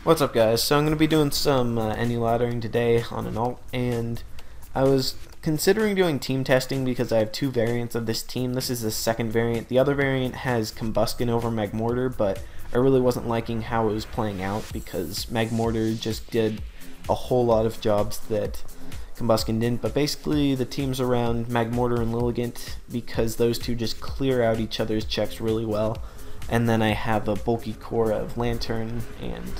What's up, guys? So I'm going to be doing some any laddering today on an alt, and I was considering doing team testing because I have two variants of this team. This is the second variant. The other variant has Combustion over Magmortar, but I really wasn't liking how it was playing out because Magmortar just did a whole lot of jobs that Combustion didn't. But basically the team's around Magmortar and Lilligant because those two just clear out each other's checks really well. And then I have a bulky core of Lantern and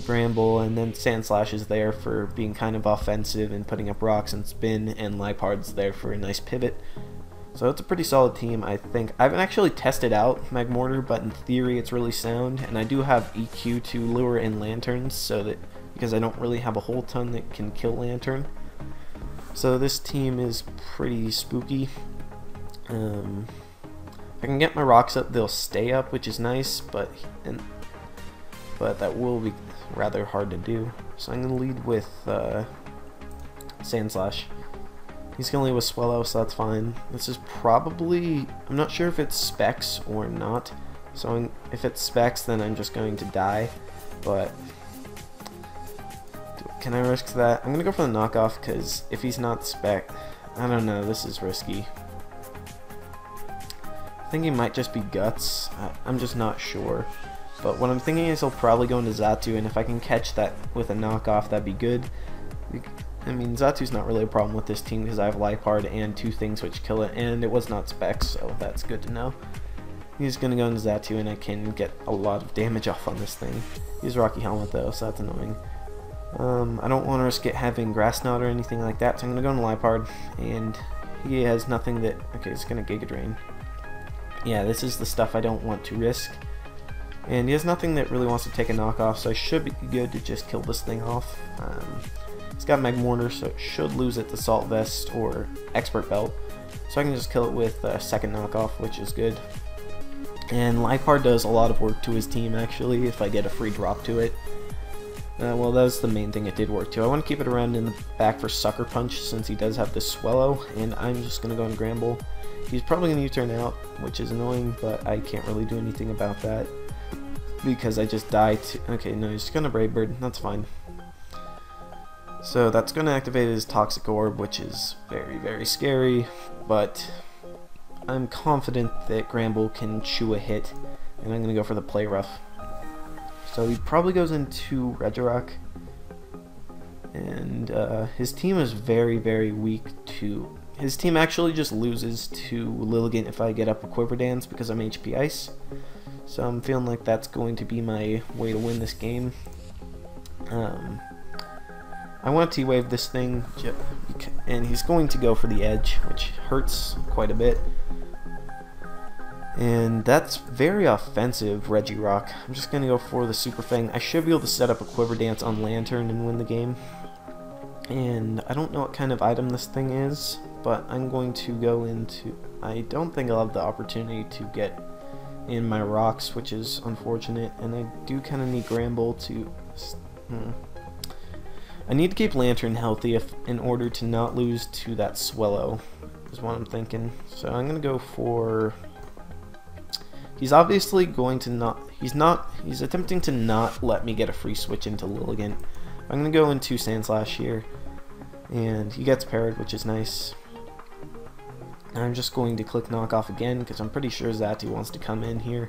Bramble, and then Sandslash is there for being kind of offensive and putting up rocks and spin, and Lipard's there for a nice pivot. So it's a pretty solid team, I think. I haven't actually tested out Magmortar, but in theory it's really sound, and I do have EQ to lure in Lanterns, so that because I don't really have a whole ton that can kill Lantern. So this team is pretty spooky. If I can get my rocks up, they'll stay up, which is nice, but that will be rather hard to do. So I'm going to lead with Sandslash. He's going to lead with Swellow, so that's fine. This is probably, I'm not sure if it's Specs or not. So if it's Specs, then I'm just going to die. But can I risk that? I'm going to go for the knockoff, because if he's not Spec, I don't know, this is risky. I think he might just be Guts. I'm just not sure. But what I'm thinking is he'll probably go into Xatu, and if I can catch that with a knockoff, that'd be good. I mean, Xatu's not really a problem with this team because I have Lipard and two things which kill it, and it was not Specs, so that's good to know. He's going to go into Xatu, and I can get a lot of damage off on this thing. He's Rocky Helmet, though, so that's annoying. I don't want to risk it having Grass Knot or anything like that, so I'm going to go into Lipard, and he has nothing that... Okay, he's going to Giga Drain. Yeah, this is the stuff I don't want to risk. And he has nothing that really wants to take a knockoff, so I should be good to just kill this thing off. It's got Magmortar, so it should lose it to Salt Vest or Expert Belt. So I can just kill it with a second knockoff, which is good. And Lipard does a lot of work to his team, actually, if I get a free drop to it. Well, that was the main thing it did work to. I want to keep it around in the back for Sucker Punch, since he does have this Swellow, and I'm just going to go and Gramble. He's probably going to U-turn out, which is annoying, but I can't really do anything about that. Because I just died to... Okay, no, he's gonna Brave Bird. That's fine. So that's gonna activate his Toxic Orb, which is very, very scary. But I'm confident that Gramble can chew a hit, and I'm gonna go for the Play Rough. So he probably goes into Regirock, and his team is very, very weak to... His team actually just loses to Lilligant if I get up a Quiver Dance because I'm HP Ice. So I'm feeling like that's going to be my way to win this game. I want to T-Wave this thing, and he's going to go for the edge, which hurts quite a bit. And that's very offensive, Regirock. I'm just going to go for the Super Fang. I should be able to set up a Quiver Dance on Lantern and win the game. And I don't know what kind of item this thing is, but I'm going to go into... I don't think I'll have the opportunity to get in my rocks, which is unfortunate, and I do kind of need Gramble to... I need to keep Lantern healthy in order to not lose to that Swellow, is what I'm thinking. So I'm going to go for... He's obviously going to not... He's attempting to not let me get a free switch into Lilligant. I'm going to go into Sandslash here, and he gets parried, which is nice. I'm just going to click knockoff again because I'm pretty sure Xatu wants to come in here.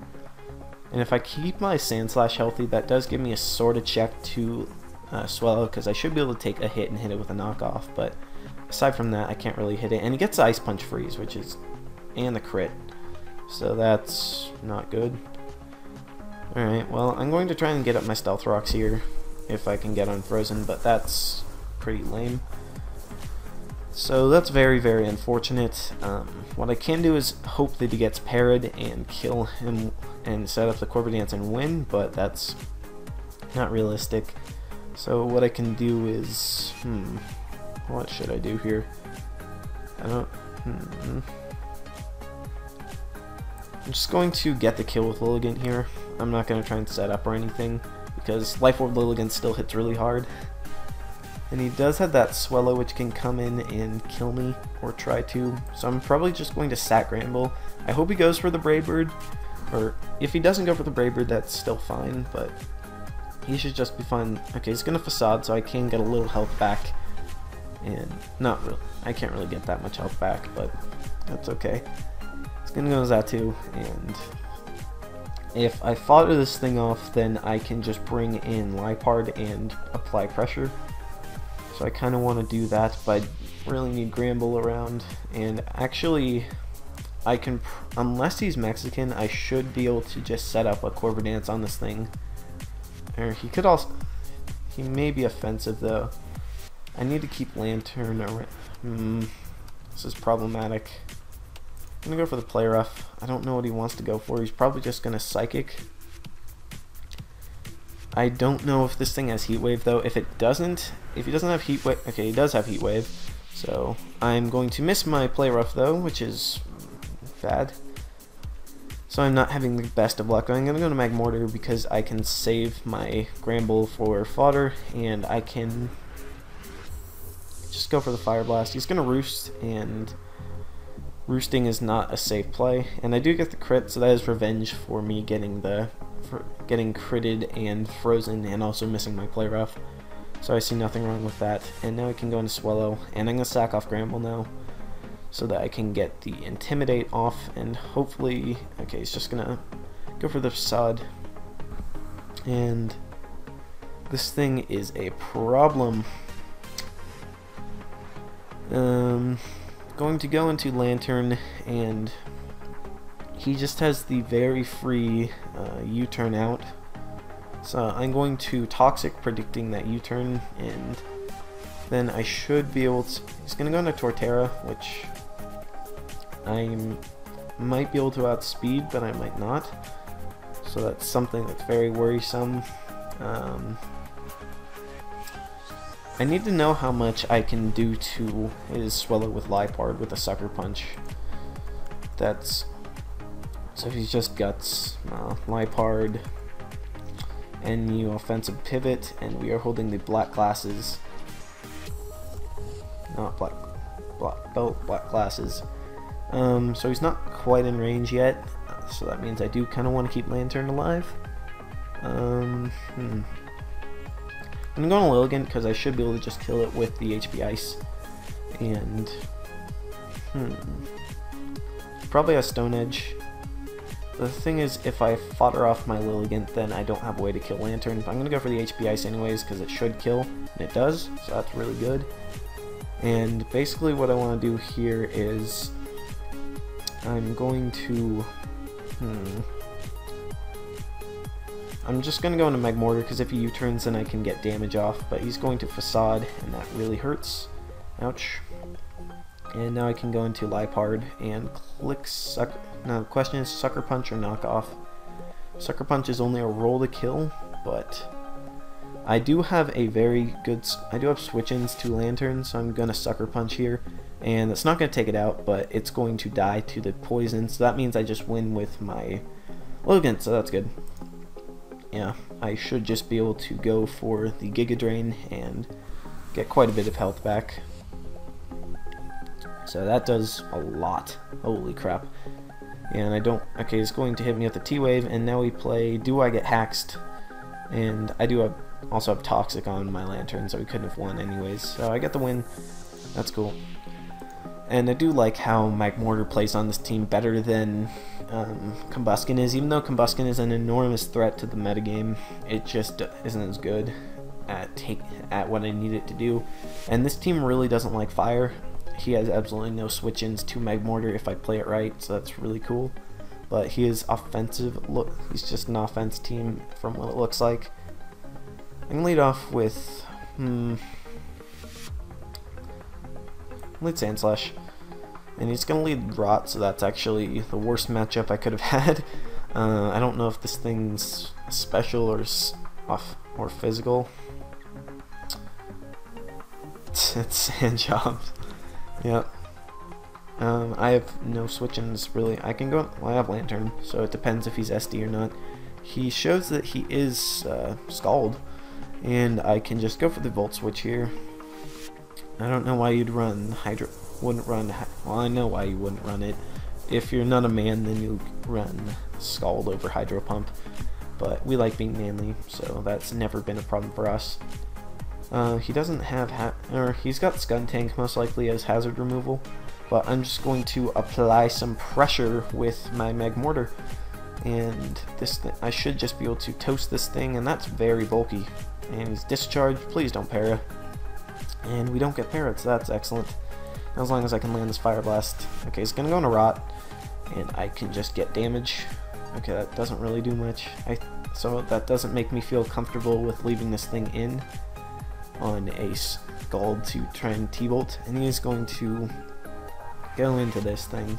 And if I keep my Sandslash healthy, that does give me a sort of check to Swellow, because I should be able to take a hit and hit it with a knockoff. But aside from that, I can't really hit it. And he gets Ice Punch Freeze, which is... and the crit. So that's not good. Alright, well, I'm going to try and get up my Stealth Rocks here if I can get unfrozen, but that's pretty lame. So that's very, very unfortunate. What I can do is hope that he gets parried and kill him and set up the Quiver Dance and win, but that's not realistic. So what I can do is... what should I do here? I don't... I'm just going to get the kill with Lilligant here. I'm not going to try and set up or anything, because Life Orb Lilligant still hits really hard. And he does have that Swellow, which can come in and kill me, or try to. So I'm probably just going to sack Gramble. I hope he goes for the Brave Bird, or if he doesn't go for the Brave Bird, that's still fine, but he should just be fine. Okay, he's gonna facade, so I can get a little health back. And not really, I can't really get that much health back, but that's okay. It's gonna go Zatu, and if I fodder this thing off, then I can just bring in Lipard and apply pressure. So I kind of want to do that, but I really need Gramble around. And actually, I can, unless he's Mexican, I should be able to just set up a Corver Dance on this thing. Or he could also, he may be offensive though. I need to keep Lantern around. This is problematic. I'm gonna go for the play rough. I don't know what he wants to go for. He's probably just gonna Psychic. I don't know if this thing has Heat Wave though. If it doesn't, if he doesn't have Heat Wave, okay, he does have Heat Wave. So I'm going to miss my play rough though, which is bad. So I'm not having the best of luck. I'm gonna go to Magmortar because I can save my Gramble for fodder, and I can just go for the Fire Blast. He's gonna Roost, and roosting is not a safe play. And I do get the crit, so that is revenge for me getting the getting critted and frozen, and also missing my play rough. So I see nothing wrong with that. And now I can go into Swallow, and I'm gonna sack off Gramble now, so that I can get the Intimidate off, and hopefully, okay, he's just gonna go for the Facade. And this thing is a problem. Going to go into Lantern, and he just has the very free U-turn out. So I'm going to Toxic, predicting that U-turn, and then I should be able to, he's going to go into Torterra, which I might be able to outspeed, but I might not. So that's something that's very worrisome. I need to know how much I can do to his Swallow with Lipard with a Sucker Punch. That's, so if he's just Guts, Lipard, NU Offensive Pivot, and we are holding the black glasses. Not black belt, black glasses. So he's not quite in range yet, so that means I do kind of want to keep Lantern alive. I'm going to Lilligant because I should be able to just kill it with the HP Ice. And probably a Stone Edge. The thing is, if I fodder off my Lilligant, then I don't have a way to kill Lantern. But I'm going to go for the HP Ice anyways because it should kill, and it does, so that's really good. And basically what I want to do here is I'm going to I'm just going to go into Magmortar because if he U-turns, then I can get damage off, but he's going to Facade, and that really hurts. Ouch. And now I can go into Lipard and click Sucker. Now the question is Sucker Punch or Knock Off. Sucker Punch is only a roll to kill, but I do have a very good, I do have switch-ins to Lantern, so I'm going to Sucker Punch here. And it's not going to take it out, but it's going to die to the poison, so that means I just win with my Lilligant, so that's good. Yeah, I should just be able to go for the Giga Drain and get quite a bit of health back. So that does a lot. Holy crap. And I don't, okay, he's going to hit me with the T-Wave, and now we play Do I Get Haxed? And I do have, also have Toxic on my Lantern, so we couldn't have won anyways. So I get the win. That's cool. And I do like how Magmortar plays on this team better than Combusken is. Even though Combusken is an enormous threat to the metagame, it just isn't as good at what I need it to do. And this team really doesn't like fire. He has absolutely no switch-ins to Magmortar if I play it right, so that's really cool. But he is offensive. Look, he's just an offense team from what it looks like. I can lead off with lead Sandslash, and he's gonna lead Rot, so that's actually the worst matchup I could have had. I don't know if this thing's special or physical. It's Sand Jobs. Yep. I have no switch-ins really. I can go. Well, I have Lantern, so it depends if he's SD or not. He shows that he is Scald, and I can just go for the Volt Switch here. I don't know why you'd run Hydro. Wouldn't run. Well, I know why you wouldn't run it. If you're not a man, then you run Scald over Hydro Pump. but we like being manly, so that's never been a problem for us. He doesn't have he's got Scud Tank most likely as hazard removal, but I'm just going to apply some pressure with my Magmortar, and I should just be able to toast this thing, and that's very bulky. And he's discharged. Please don't para. And we don't get parrots. That's excellent. As long as I can land this Fire Blast. Okay, it's gonna go into Rot, and I can just get damage. Okay, that doesn't really do much. So that doesn't make me feel comfortable with leaving this thing in on a Scald to try and T-Bolt, and he is going to go into this thing.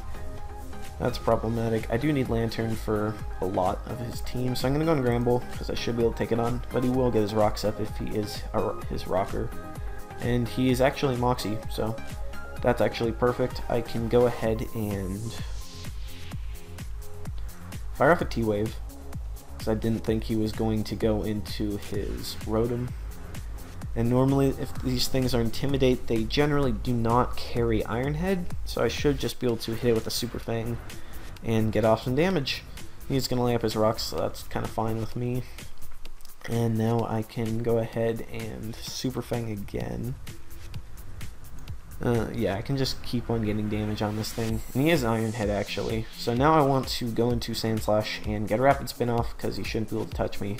That's problematic. I do need Lantern for a lot of his team, so I'm going to go on Gramble, because I should be able to take it on, but he will get his rocks up if he is his rocker. And he is actually Moxie, so that's actually perfect. I can go ahead and fire off a T-Wave, because I didn't think he was going to go into his Rotom. And normally, if these things are Intimidate, they generally do not carry Iron Head, so I should just be able to hit it with a Super Fang and get off some damage. He's going to lay up his rocks, so that's kind of fine with me. And now I can go ahead and Super Fang again. Yeah, I can just keep on getting damage on this thing. And he is Iron Head, actually. So now I want to go into Sandslash and get a Rapid Spin off, because he shouldn't be able to touch me.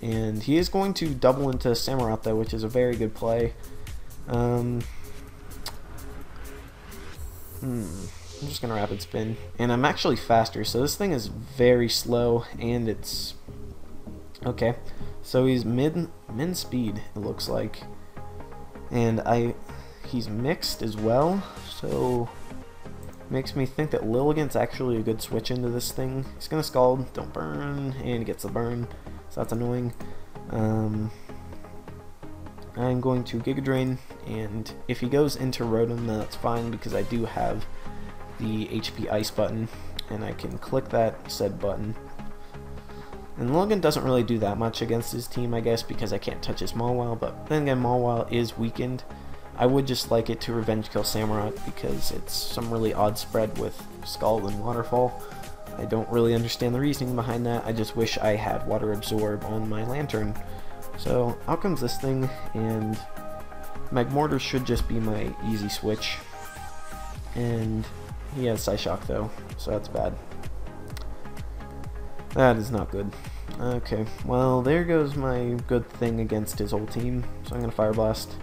And he is going to double into Samurott though, which is a very good play. I'm just going to Rapid Spin. And I'm actually faster, so this thing is very slow, and it's... Okay, so he's mid speed, it looks like. And he's mixed as well, so... Makes me think that Lilligant's actually a good switch into this thing. He's going to Scald, don't burn, and he gets the burn. So that's annoying. I'm going to Giga Drain, and if he goes into Rotom, then that's fine, because I do have the HP Ice button, and I can click that said button. And Lilligant doesn't really do that much against his team, I guess, because I can't touch his Mawile, but then again, Mawile is weakened. I would just like it to Revenge Kill Samurott, because it's some really odd spread with Scald and Waterfall. I don't really understand the reasoning behind that. I just wish I had Water Absorb on my Lantern. So out comes this thing, and Magmortar should just be my easy switch. And he has Psyshock though, so that's bad. That is not good. Okay, well there goes my good thing against his whole team. So I'm gonna Fire Blast,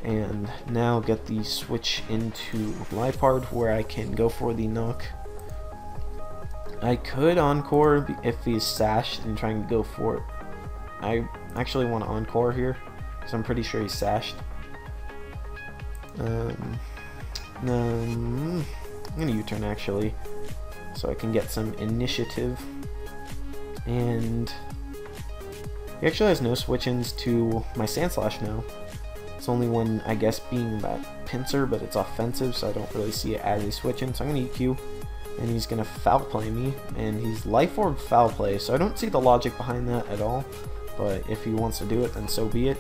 and now get the switch into Liepard, where I can go for the knock. I could Encore if he's sashed and trying to go for it. I actually want to Encore here, because I'm pretty sure he's sashed. I'm going to U-turn actually, so I can get some initiative. And he actually has no switch-ins to my Sandslash now. It's only one, I guess, being that Pinsir, but it's offensive, so I don't really see it as a switch-in. So I'm going to EQ. And he's going to Foul Play me, and he's Life Orb Foul Play, so I don't see the logic behind that at all, but if he wants to do it, then so be it.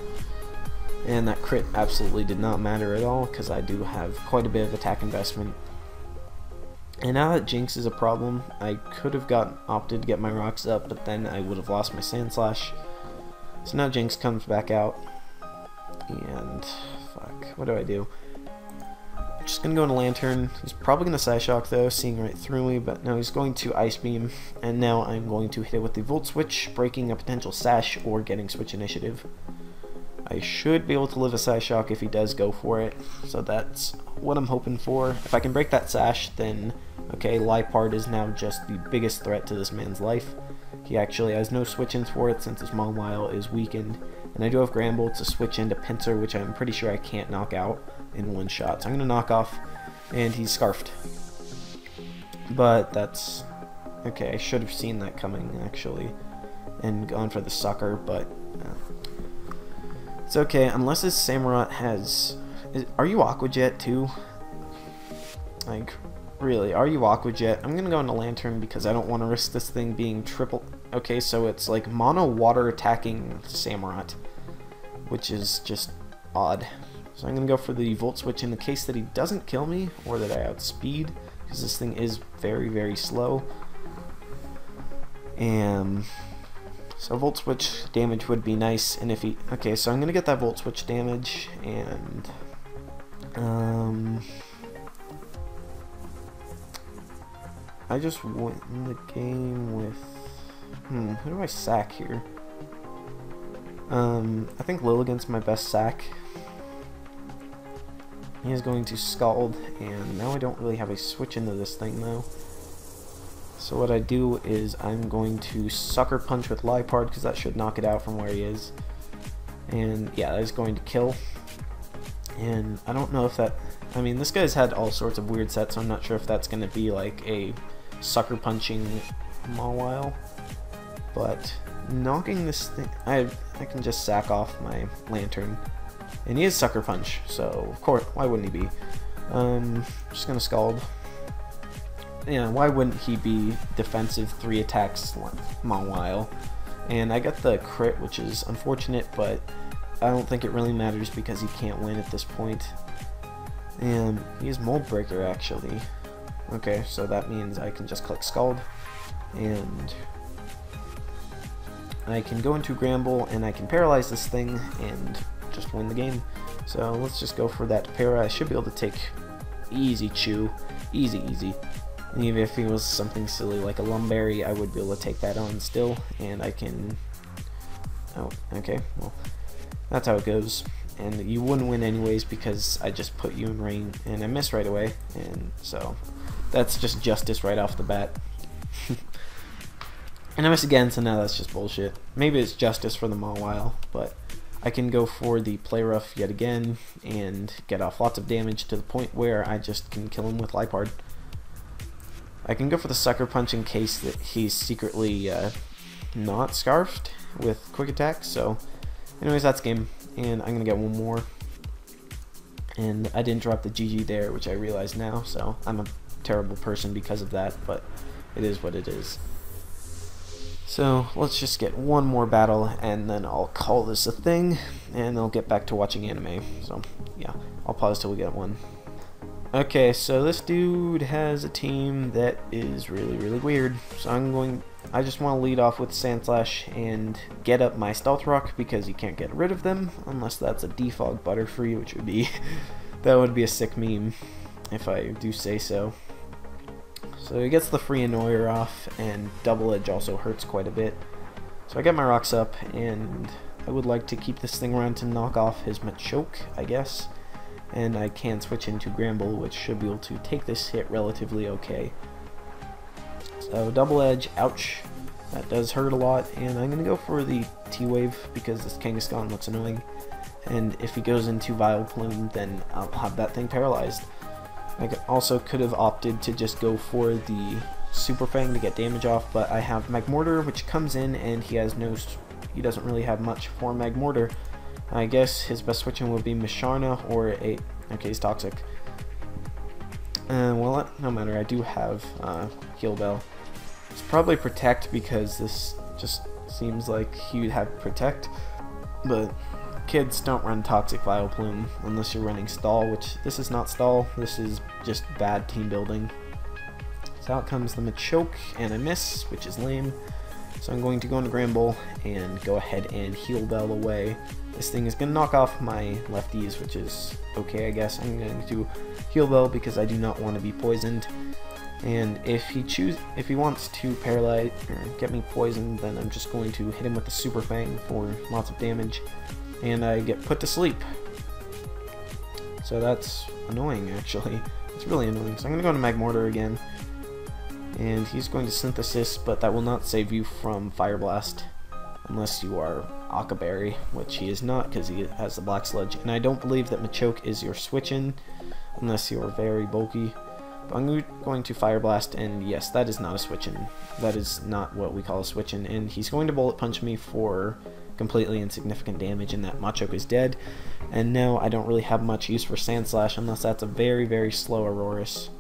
And that crit absolutely did not matter at all, because I do have quite a bit of attack investment. And now that Jinx is a problem, I could have opted to get my rocks up, but then I would have lost my Sandslash. So now Jinx comes back out, and fuck, what do I do? Just gonna go into Lantern. He's probably gonna Psyshock though, seeing right through me, but no, he's going to Ice Beam, and now I'm going to hit it with the Volt Switch, breaking a potential Sash or getting Switch Initiative. I should be able to live a Psyshock if he does go for it, so that's what I'm hoping for. If I can break that Sash, then okay, Liepard is now just the biggest threat to this man's life. He actually has no switch-ins for it since his Mawile is weakened, and I do have Gramble to switch into Pinsir, which I'm pretty sure I can't knock out in one shot. So I'm going to knock off, and he's Scarfed. But that's... okay, I should have seen that coming, actually, and gone for the sucker, but... it's okay, unless his Samurott has... are you Aqua Jet, too? Like, really, are you Aqua Jet? I'm going to go into Lantern because I don't want to risk this thing being triple... okay, so it's like mono water attacking Samurott, which is just odd. So I'm going to go for the Volt Switch in the case that he doesn't kill me, or that I outspeed, because this thing is very, very slow. And so Volt Switch damage would be nice, and if he... Okay, so I'm gonna get that Volt Switch damage, and... I just win the game with... who do I sack here? I think Lilligant's my best sack. He is going to Scald, and now I don't really have a switch into this thing, though. So what I do is I'm going to Sucker Punch with Liepard, because that should knock it out from where he is. And yeah, that is going to kill. And I don't know if that... I mean, this guy's had all sorts of weird sets, so I'm not sure if that's going to be like a Sucker Punching Mawile. But knocking this thing... I can just sack off my Lantern. And he is Sucker Punch, so of course, why wouldn't he be? Just going to Scald. Yeah, why wouldn't he be defensive 3 attacks Mawile? And I got the crit, which is unfortunate, but I don't think it really matters because he can't win at this point. And he is Mold Breaker, actually. Okay, so that means I can just click Scald, and I can go into Gramble, and I can paralyze this thing, and just win the game. So let's just go for that para. I should be able to take easy Chew. Easy, easy. And even if he was something silly like a Lumberry, I would be able to take that on still, and I can... Oh, okay, well, that's how it goes. And you wouldn't win anyways because I just put you in rain, and I miss right away, and so that's just justice right off the bat. And I miss again, so now that's just bullshit. Maybe it's justice for the Mawile, but I can go for the Play Rough yet again, and get off lots of damage to the point where I just can kill him with Liepard. I can go for the Sucker Punch in case that he's secretly not Scarfed with Quick Attack. So anyways, that's game, and I'm going to get one more. And I didn't drop the GG there, which I realize now, so I'm a terrible person because of that, but it is what it is. So let's just get one more battle, and then I'll call this a thing, and I'll get back to watching anime. So yeah, I'll pause till we get one. Okay, so this dude has a team that is really weird. So I just want to lead off with Sandslash and get up my Stealth Rock because you can't get rid of them unless that's a Defog Butterfree, which would be that would be a sick meme if I do say so. So he gets the free Annoyer off, and Double Edge also hurts quite a bit. So I get my rocks up, and I would like to keep this thing around to knock off his Machoke, I guess. And I can switch into Gramble, which should be able to take this hit relatively okay. So Double Edge, ouch, that does hurt a lot, and I'm going to go for the T-Wave because this Kangaskhan looks annoying, and if he goes into Vileplume, then I'll have that thing paralyzed. I also could have opted to just go for the Super Fang to get damage off, but I have Magmortar, which comes in, and he doesn't really have much for Magmortar. I guess his best switching would be Misharna or a... Okay, he's toxic. Well, no matter, I do have Heal Bell. It's probably Protect because this just seems like he would have Protect, but kids don't run Toxic Vileplume unless you're running Stall, which this is not Stall, this is just bad team building. So out comes the Machoke, and I miss, which is lame. So I'm going to go into Gramble and go ahead and Heal Bell away. This thing is going to knock off my lefties, which is okay, I guess. I'm going to Heal Bell because I do not want to be poisoned. And if he wants to paralyze or get me poisoned, then I'm just going to hit him with the Super Fang for lots of damage, and I get put to sleep. So that's annoying, actually. It's really annoying. So I'm going to go into Magmortar again, and he's going to Synthesis, but that will not save you from Fire Blast unless you are Akaberry, which he is not because he has the Black Sludge. And I don't believe that Machoke is your switch-in unless you are very bulky. But I'm going to Fire Blast, and yes, that is not a switch-in. That is not what we call a switch-in, and he's going to Bullet Punch me for completely insignificant damage, and that Machoke is dead. And now I don't really have much use for Sandslash unless that's a very slow ORAS.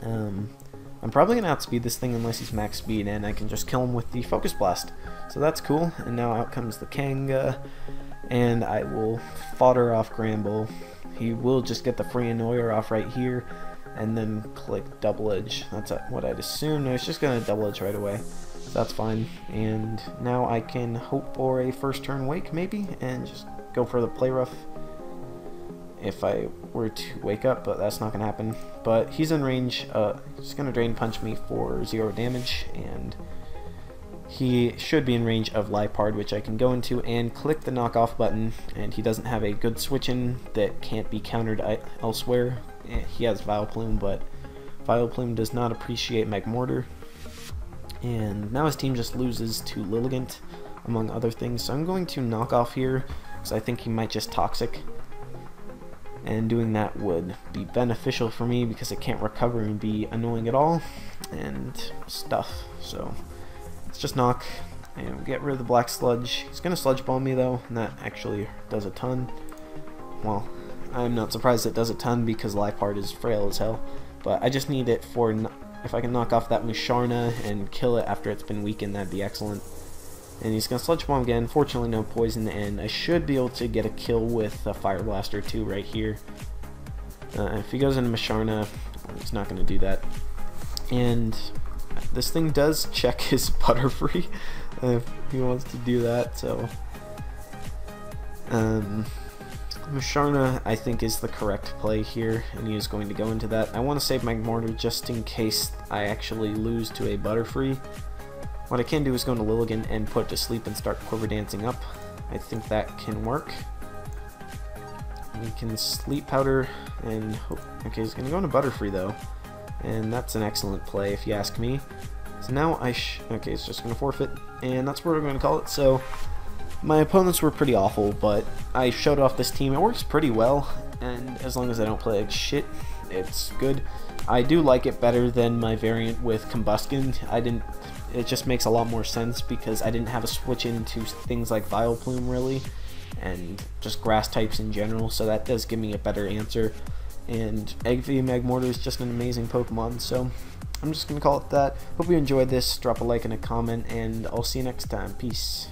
I'm probably going to outspeed this thing unless he's max speed, and I can just kill him with the Focus Blast. So that's cool, and now out comes the Kanga, and I will fodder off Gramble. He will just get the free Annoyer off right here, and then click Double Edge. That's what I'd assume. No, it's just going to Double Edge right away. that's fine. And now I can hope for a first turn wake maybe, and just go for the play rough if I were to wake up, but that's not going to happen. But he's in range. He's going to drain punch me for 0 damage, and he should be in range of Liepard, which I can go into and click the knockoff button, and he doesn't have a good switch in that can't be countered elsewhere. He has Vileplume, but Vileplume does not appreciate Magmortar. And now his team just loses to Lilligant, among other things, so I'm going to knock off here, because I think he might just Toxic. And doing that would be beneficial for me because it can't recover and be annoying at all and stuff. So let's just knock and get rid of the black sludge. He's gonna sludge bomb me though, and that actually does a ton. Well, I'm not surprised it does a ton because Liepard is frail as hell, but I just need it for, if I can knock off that Musharna and kill it after it's been weakened, that'd be excellent. And he's going to Sludge Bomb again. Fortunately no poison, and I should be able to get a kill with a Fire Blaster too right here. If he goes into Musharna, he's not going to do that. And this thing does check his Butterfree if he wants to do that, so Musharna I think is the correct play here, and he is going to go into that. I want to save Magmortar just in case I actually lose to a Butterfree. What I can do is go into Lilligant and put it to sleep and start Quiver Dancing up. I think that can work. We can Sleep Powder and hope. Okay, he's going to go into Butterfree though, and that's an excellent play if you ask me. So now okay, it's just going to forfeit, and that's what we're going to call it. So my opponents were pretty awful, but I showed off this team. It works pretty well, and as long as I don't play like shit, it's good. I do like it better than my variant with Combustion. It just makes a lot more sense because I didn't have a switch into things like Vileplume really, and just grass types in general, so that does give me a better answer. And Eevee Magmortar is just an amazing Pokemon, so I'm just going to call it that. Hope you enjoyed this. Drop a like and a comment, and I'll see you next time. Peace.